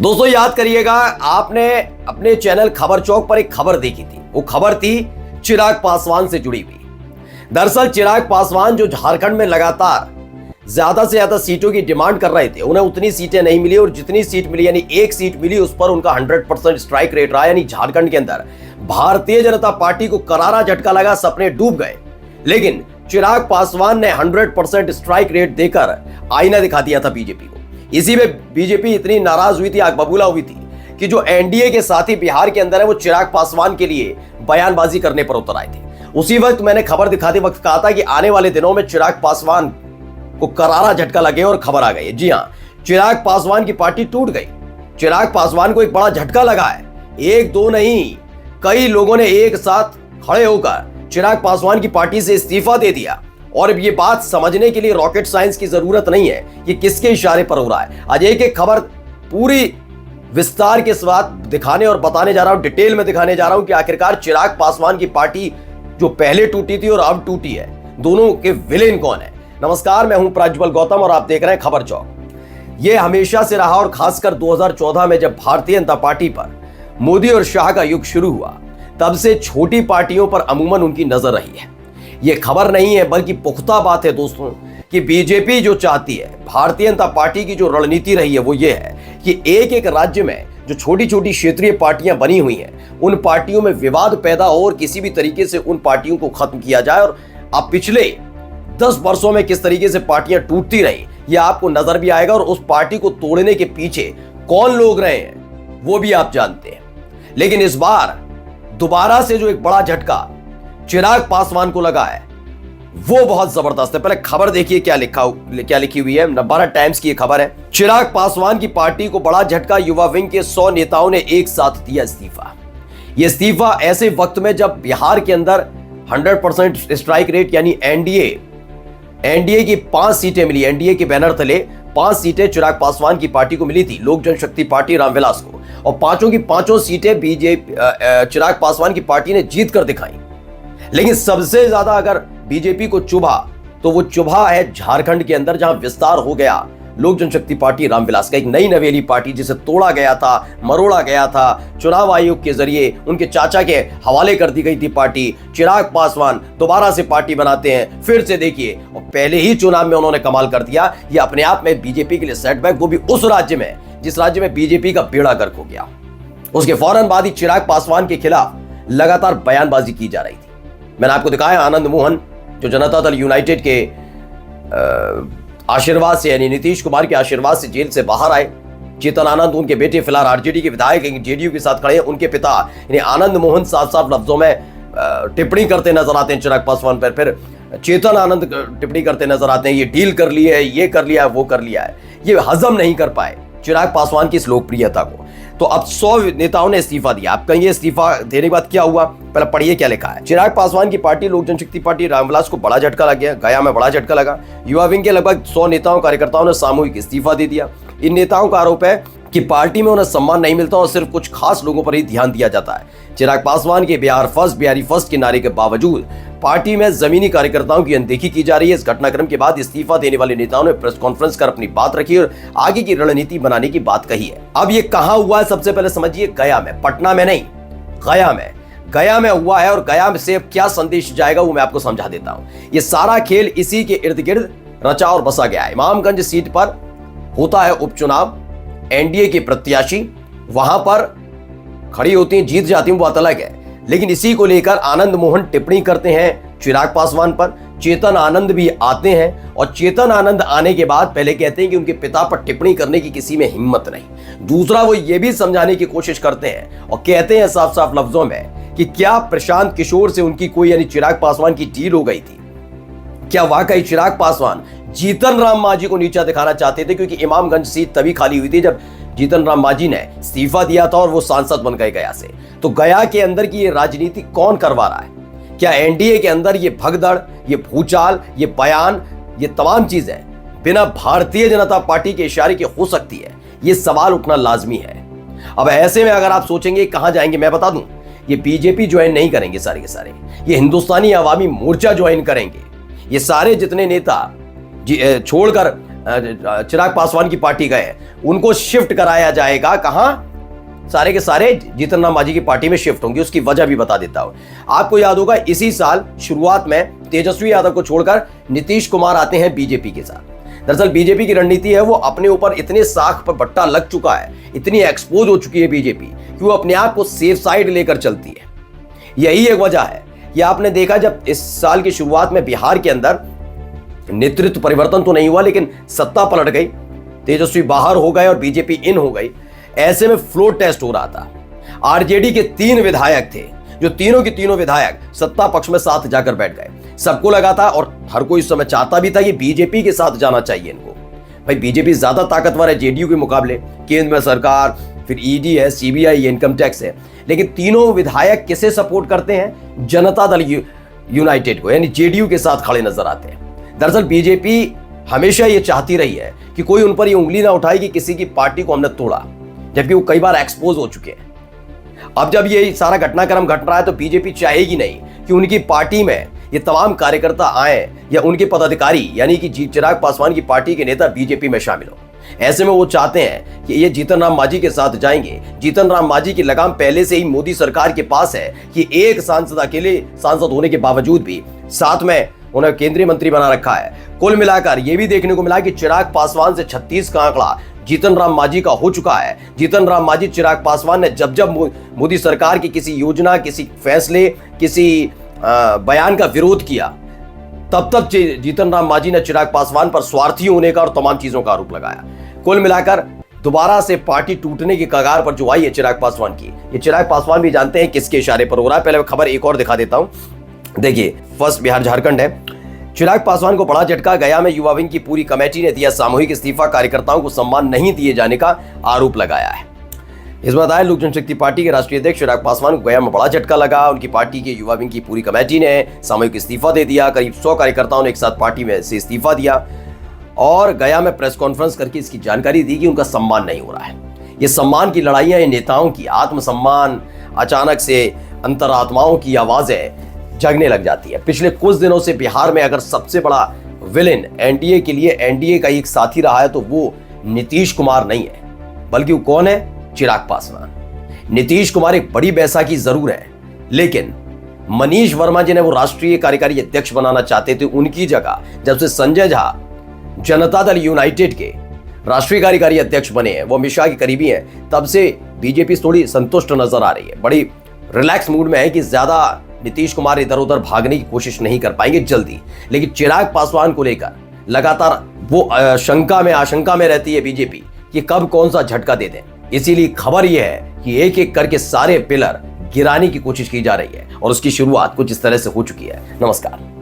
दोस्तों याद करिएगा, आपने अपने चैनल खबर चौक पर एक खबर देखी थी। वो खबर थी चिराग पासवान से जुड़ी हुई। दरअसल चिराग पासवान जो झारखंड में लगातार ज्यादा से ज्यादा सीटों की डिमांड कर रहे थे, उन्हें उतनी सीटें नहीं मिली और जितनी सीट मिली यानी एक सीट मिली उस पर उनका 100% स्ट्राइक रेट रहा। यानी झारखंड के अंदर भारतीय जनता पार्टी को करारा झटका लगा, सपने डूब गए। लेकिन चिराग पासवान ने 100% स्ट्राइक रेट देकर आईना दिखा दिया था बीजेपी को। इसी में बीजेपी इतनी नाराज हुई थी, आग बबूला हुई थी कि जो एनडीए के साथी बिहार के अंदर है वो चिराग पासवान के लिए बयानबाजी करने पर उतर आए थे। उसी वक्त मैंने खबर दिखाते वक्त कहा था कि आने वाले दिनों में चिराग पासवान को करारा झटका लगे और खबर आ गई। जी हां, चिराग पासवान की पार्टी टूट गई। चिराग पासवान को एक बड़ा झटका लगा है। एक दो नहीं, कई लोगों ने एक साथ खड़े होकर चिराग पासवान की पार्टी से इस्तीफा दे दिया। और ये बात समझने के लिए रॉकेट साइंस की जरूरत नहीं है, ये किसके इशारे पर हो रहा है। आज एक खबर पूरी विस्तार के साथ दिखाने और बताने जा रहा हूं, डिटेल में दिखाने जा रहा हूं कि आखिरकार चिराग पासवान की पार्टी जो पहले टूटी थी और अब टूटी है, दोनों के विलेन कौन है। नमस्कार, मैं हूं प्रज्वल गौतम और आप देख रहे हैं खबर चौक। ये हमेशा से रहा और खासकर 2014 में जब भारतीय जनता पार्टी पर मोदी और शाह का युग शुरू हुआ, तब से छोटी पार्टियों पर अमूमन उनकी नजर रही है। ये खबर नहीं है बल्कि पुख्ता बात है दोस्तों कि बीजेपी जो चाहती है, भारतीय जनता पार्टी की जो रणनीति रही है वो ये है कि एक एक राज्य में जो छोटी छोटी क्षेत्रीय पार्टियां बनी हुई हैं, उन पार्टियों में विवाद पैदा हो और किसी भी तरीके से उन पार्टियों को खत्म किया जाए। और अब पिछले 10 वर्षों में किस तरीके से पार्टियां टूटती रही, ये आपको नजर भी आएगा और उस पार्टी को तोड़ने के पीछे कौन लोग रहे हैं वो भी आप जानते हैं। लेकिन इस बार दोबारा से जो एक बड़ा झटका चिराग पासवान को लगा है वो बहुत जबरदस्त है। पहले खबर देखिए क्या लिखी हुई है। नवभारत टाइम्स की खबर है, चिराग पासवान की पार्टी को बड़ा झटका, युवा विंग के 100 नेताओं ने एक साथ दिया इस्तीफा। यह इस्तीफा ऐसे वक्त में जब बिहार के अंदर 100% स्ट्राइक रेट यानी एनडीए की 5 सीटें मिली। एनडीए के बैनर तले 5 सीटें चिराग पासवान की पार्टी को मिली थी, लोक जनशक्ति पार्टी रामविलास को, और पांचों की पांचों सीटें बीजेपी चिराग पासवान की पार्टी ने जीत कर दिखाई। लेकिन सबसे ज्यादा अगर बीजेपी को चुभा तो वो चुभा है झारखंड के अंदर, जहां विस्तार हो गया लोक जनशक्ति पार्टी रामविलास का, एक नई नवेली पार्टी जिसे तोड़ा गया था, मरोड़ा गया था, चुनाव आयोग के जरिए उनके चाचा के हवाले कर दी गई थी पार्टी। चिराग पासवान दोबारा से पार्टी बनाते हैं, फिर से देखिए, और पहले ही चुनाव में उन्होंने कमाल कर दिया। ये अपने आप में बीजेपी के लिए सेटबैक, वो भी उस राज्य में जिस राज्य में बीजेपी का बेड़ा गर्क हो गया। उसके फौरन बाद ही चिराग पासवान के खिलाफ लगातार बयानबाजी की जा रही थी। मैंने आपको दिखाया आनंद मोहन जो जनता दल यूनाइटेड के आशीर्वाद से यानी नीतीश कुमार के आशीर्वाद से जेल से बाहर आए। चेतन आनंद उनके बेटे, फिलहाल आरजेडी के विधायक जेडीयू के साथ खड़े हैं। उनके पिता यानी आनंद मोहन साफ साफ लफ्जों में टिप्पणी करते नजर आते हैं चिराग पासवान पर। फिर चेतन आनंद टिप्पणी करते नजर आते हैं, ये डील कर ली है, ये कर लिया है, वो कर लिया है। ये हजम नहीं कर पाए चिराग पासवान की इस लोकप्रियता को, तो अब 100 नेताओं ने इस्तीफा दिया। आप कहिए इस्तीफा देने के बाद क्या हुआ, पहले पढ़िए क्या लिखा है। चिराग पासवान की पार्टी लोक जनशक्ति पार्टी रामविलास को बड़ा झटका लग गया, गया में बड़ा झटका लगा। युवा विंग के लगभग 100 नेताओं कार्यकर्ताओं ने सामूहिक इस्तीफा दे दिया। इन नेताओं का आरोप है कि पार्टी में उन्हें सम्मान नहीं मिलता और सिर्फ कुछ खास लोगों पर ही ध्यान दिया जाता है। चिराग पासवान के बिहारी फर्स्ट के नारे के बावजूद पार्टी में जमीनी कार्यकर्ताओं की अनदेखी की जा रही है। इस घटनाक्रम के बाद इस्तीफा देने वाले नेताओं ने प्रेस कॉन्फ्रेंस कर अपनी बात रखी और आगे की रणनीति बनाने की बात कही है। अब ये कहां हुआ है, सबसे पहले समझिए, गया में, पटना में नहीं, गया में हुआ है। और गया से अब क्या संदेश जाएगा वो मैं आपको समझा देता हूं। ये सारा खेल इसी के इर्द गिर्द रचा और बसा गया है। इमामगंज सीट पर होता है उपचुनाव, एनडीए के प्रत्याशी वहां पर खड़ी होती हैं, जीत जाती हैं, वो बात अलग है। लेकिन इसी को लेकर आनंद मोहन टिप्पणी करते हैं चिराग पासवान पर। चेतन आनंद भी आते हैं और चेतन आनंद आने के बाद पहले कहते हैं कि उनके पिता पर टिप्पणी करने की किसी में हिम्मत नहीं। दूसरा, वो ये भी समझाने की कोशिश करते हैं और कहते हैं साफ साफ लफ्जों में कि क्या प्रशांत किशोर से उनकी कोई यानी चिराग पासवान की डील हो गई थी। क्या वाकई चिराग पासवान जीतन राम मांझी को नीचा दिखाना चाहते थे, क्योंकि इमामगंज सीट तभी खाली हुई थी जब जीतन राम मांझी ने इस्तीफा दिया था और वो सांसद बन गए गया से। तो गया के अंदर की ये राजनीति कौन करवा रहा है? क्या एनडीए के अंदर ये भगदड़, ये भूचाल, ये बयान, ये तमाम चीजें बिना भारतीय जनता पार्टी के इशारे की हो सकती है? ये सवाल उठना लाजमी है। अब ऐसे में अगर आप सोचेंगे कहां जाएंगे, मैं बता दूं, ये बीजेपी ज्वाइन नहीं करेंगे सारे के सारे, ये हिंदुस्तानी अवामी मोर्चा ज्वाइन करेंगे। ये सारे जितने नेता छोड़कर चिराग पासवान की पार्टी गए, उनको शिफ्ट कराया जाएगा। कहां? सारे के सारे जीतन राम मांझी की पार्टी में शिफ्ट होंगे। उसकी वजह भी बता देता हूं। आपको याद होगा इसी साल शुरुआत में तेजस्वी यादव को छोड़कर नीतीश कुमार आते हैं बीजेपी के साथ। दरअसल बीजेपी की रणनीति है, वो अपने ऊपर इतने साख पर बट्टा लग चुका है, इतनी एक्सपोज हो चुकी है बीजेपी कि वो अपने आप को सेफ साइड लेकर चलती है। यही एक वजह है। यह आपने देखा जब इस साल की शुरुआत में बिहार के अंदर नेतृत्व परिवर्तन तो नहीं हुआ, लेकिन सत्ता पलट गई, तेजस्वी बाहर हो गए और बीजेपी इन हो गई। ऐसे में फ्लोर टेस्ट हो रहा था। आरजेडी के 3 विधायक थे, जो तीनों के तीनों विधायक सत्ता पक्ष में साथ जाकर बैठ गए। सबको लगा था और हर कोई इस समय चाहता भी था कि बीजेपी के साथ जाना चाहिए इनको। भाई बीजेपी ज्यादा ताकतवर है जेडीयू के मुकाबले, केंद्र में सरकार, फिर ईडी है, सीबीआई, इनकम टैक्स है। लेकिन तीनों विधायक किसे सपोर्ट करते हैं? जनता दल यूनाइटेड को, यानी जेडीयू के साथ खड़े नजर आते हैं। दरअसल बीजेपी हमेशा ये चाहती रही है कि कोई उन पर ये उंगली ना उठाए कि किसी की पार्टी को हमने तोड़ा, जबकि वो कई बार एक्सपोज हो चुके हैं। अब जब ये सारा घटनाक्रम घट रहा है तो बीजेपी चाहेगी नहीं कि उनकी पार्टी में ये तमाम कार्यकर्ता आए या उनके पदाधिकारी यानी कि चिराग पासवान की पार्टी के नेता बीजेपी में शामिल हो। ऐसे में वो चाहते हैं कि ये जीतन राम मांझी के साथ जाएंगे। जीतन राम मांझी की लगाम पहले से ही मोदी सरकार के पास है कि एक सांसद, अकेले सांसद होने के बावजूद भी साथ में उन्हें केंद्रीय मंत्री बना रखा है। कुल मिलाकर यह भी देखने को मिला कि चिराग पासवान से 36 का आंकड़ा जीतन राम मांझी का हो चुका है। जीतन राम मांझी, चिराग पासवान ने जब जब मोदी सरकार की किसी योजना, किसी फैसले, किसी बयान का विरोध किया, तब तक जीतन राम मांझी ने चिराग पासवान पर स्वार्थी होने का और तमाम चीजों का आरोप लगाया। कुल मिलाकर दोबारा से पार्टी टूटने की कगार पर जो आई है चिराग पासवान की, ये चिराग पासवान भी जानते हैं किसके इशारे पर हो रहा है। पहले खबर एक और दिखा देता हूं। देखिए, फर्स्ट बिहार झारखंड है। चिराग पासवान को बड़ा झटका। गया में युवा विंग की पूरी कमेटी ने दिया सामूहिक इस्तीफा। कार्यकर्ताओं को सम्मान नहीं दिए जाने का आरोप लगाया है। इस बात आए लोक जनशक्ति पार्टी के राष्ट्रीय अध्यक्ष चिराग पासवान को गया में बड़ा झटका लगा। उनकी पार्टी के युवा विंग की पूरी कमेटी ने सामूहिक इस्तीफा दे दिया। करीब 100 कार्यकर्ताओं ने एक साथ पार्टी में से इस्तीफा दिया और गया में प्रेस कॉन्फ्रेंस करके इसकी जानकारी दी कि उनका सम्मान नहीं हो रहा है। ये सम्मान की लड़ाइयां इन नेताओं की, आत्मसम्मान, अचानक से अंतरात्माओं की आवाजें जगने लग जाती है। पिछले कुछ दिनों से बिहार में अगर सबसे बड़ा विलेन एनडीए के लिए एनडीए का एक साथी रहा है तो वो नीतीश कुमार नहीं है, बल्कि वो कौन है? चिराग पासवान। नीतीश कुमार एक बड़ी बैसाखी जरूर है, लेकिन मनीष वर्मा जिन्हें वो राष्ट्रीय कार्यकारी अध्यक्ष बनाना चाहते थे, उनकी जगह जब से संजय झा जनता दल यूनाइटेड के राष्ट्रीय कार्यकारी अध्यक्ष बने हैं, वो अमित शाह के करीबी हैं, तब से बीजेपी थोड़ी संतुष्ट नजर आ रही है, बड़ी रिलैक्स मूड में है कि ज्यादा नीतीश कुमार इधर उधर भागने की कोशिश नहीं कर पाएंगे जल्दी। लेकिन चिराग पासवान को लेकर लगातार वो आशंका में रहती है बीजेपी कि कब कौन सा झटका दे दें। इसीलिए खबर यह है कि एक एक करके सारे पिलर गिराने की कोशिश की जा रही है और उसकी शुरुआत कुछ इस तरह से हो चुकी है। नमस्कार।